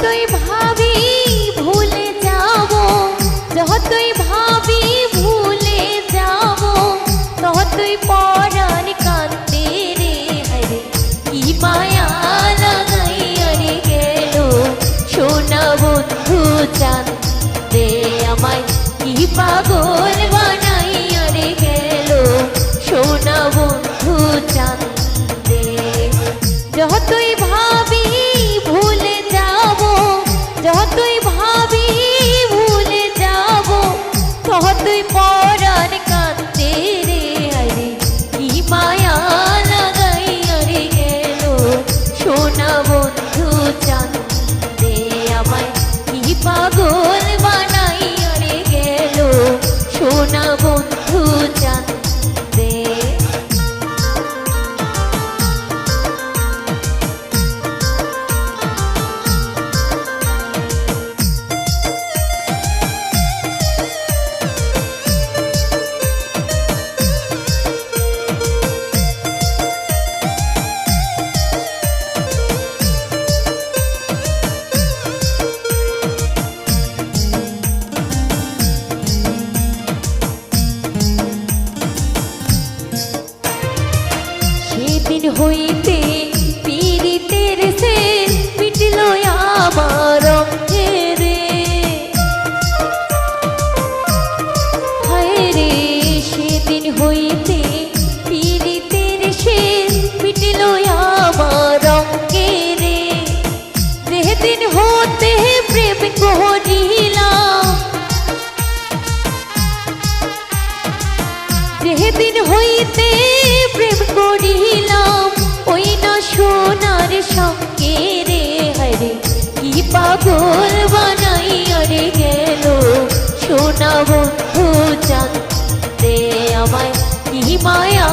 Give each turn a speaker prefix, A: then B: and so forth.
A: যতই ভাবি ভুলে যাব, যতই ভাবি ভুলে যাব, ততই পরাণ কান্দে রে হরে। কি মায়া লাগাইয়া রে গেল সোনা বন্ধু চাঁদে আমায়, কি পাগল বানাইয়া রে গেল সোনা বন্ধু চাঁদে। যতই ভাবি ভুলে যাব, যতই ভাবি ভুলে যাব, ততই পরাণ কান্দে রে হরে। কি মায়া লাগাইয়া রে গেল সোনা বন্ধু চাঁদে আমায়, কি পাগল বানাইয়া রে গেল সোনা বন্ধু চাঁদে। সেদিন হইতে পীড়িতের সে মিটল আমার অঙ্গে রে, হায় রে। সেদিন হইতে পীড়িতের সে মিটল আমার অঙ্গে রে। যেদিন হতে প্রেম করিলাম, যেদিন হইতে প্রেম করিলাম, ওই না সোনার সঙ্গে রে হরে। কি পাগল বানাইয়া রে গেল সোনা বন্ধু চাঁদে আমায়, কি মায়া